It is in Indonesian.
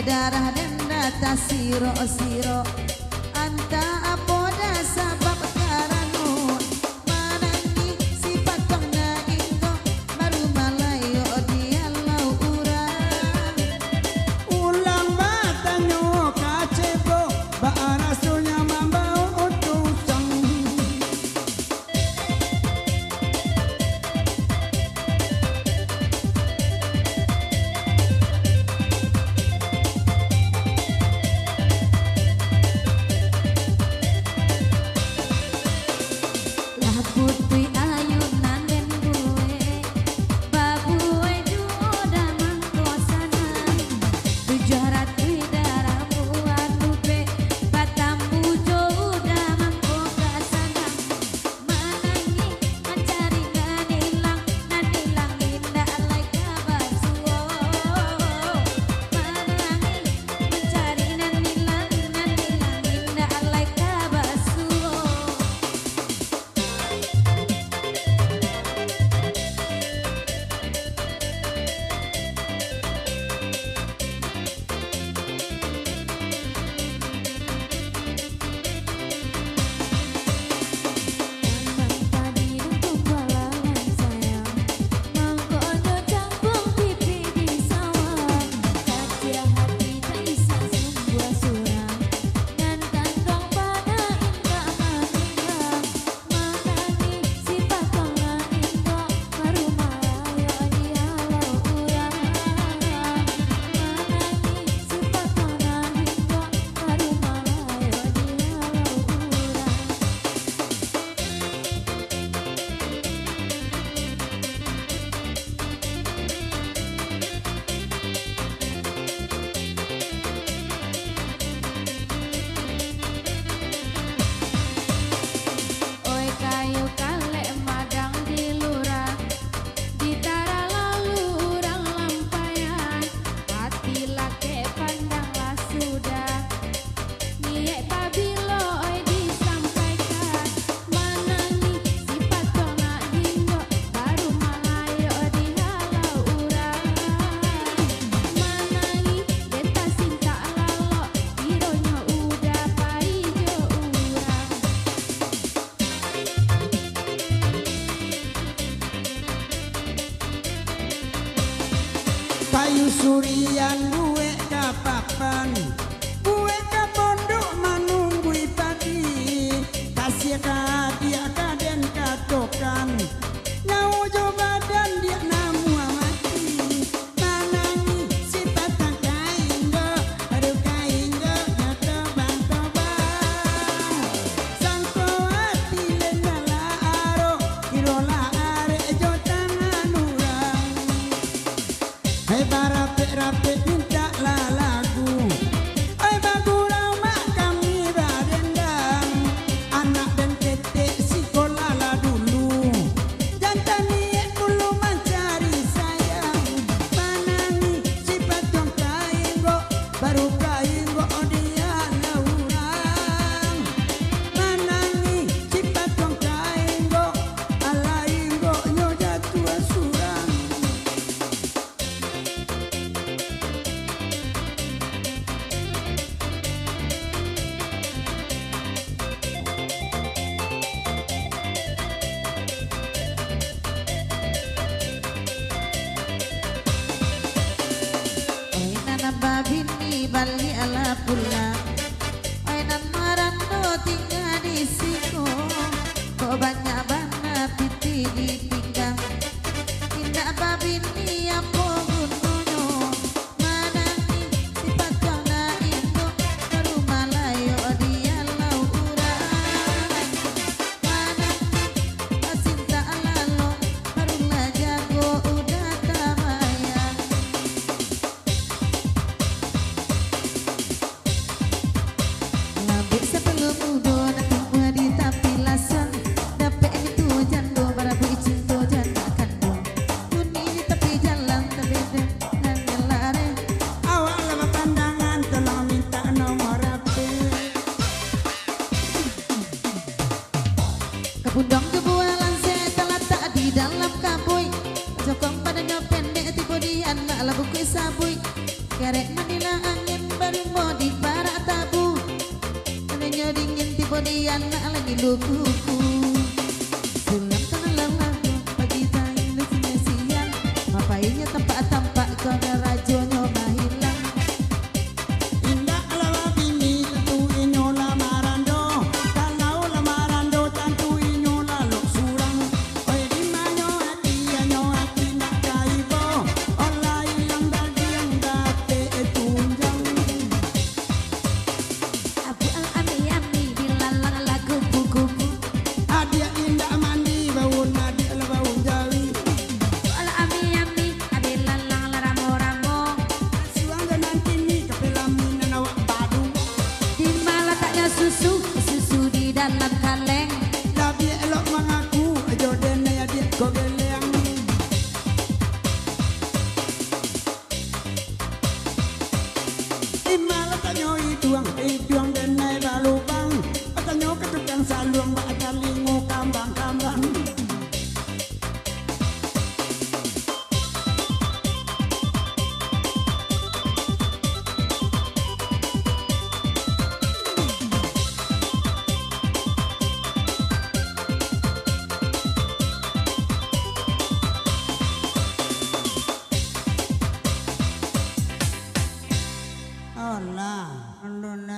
darah dan data siro anta apoda sabab karano manani si patongna ingo baru malayo dia laura ulang batanyo kacebo baarasulnya mambau utusan putri ayu nanden gue babue juda mangkosana 700 daramu anupe batambu juda mangkosana manangi mencari nanilang indah alai kabasuo manangi mencari nanilang indah alai kabasuo kayu surian buwe kapapan buwe kapondok manunggui pagi kasih kadia kaden katokan nyau coba dan dia namu amati manangi si patang kaingo aduh kaingo nyata bang sangko hati lengala aro kirola are jotan anurang hai barape minta lagu hai bagurau mak kami badendang anak dan ketek sekolah lah dulu jantan ni dulu mencari sayang manangi si patong kaingo baru kaingo dia laurang manangi si patong kaingo alaingo nyo jatuh asurang babini bali ala pula Ainan marando tinggal di siku kok banyak banget piti di pinggang tindak babini apa gunanya manangi si patong na indo baru malayo dia laura manangi cinta lalo barulah jago udah tamayang sebelum udah datang di tapi lasan dapet itu jando para cinta janda kandung dunia di tepi jalan terbeda dan lare awak lama pandangan tolong minta nomor HP kebundong kebualan setelah tak di dalam kaboy jokong padanya pendek tipe di anak lah buku sabui Kerek menila angin berimo di para tabu. Nanya dingin tiba di anak lagi lukuku.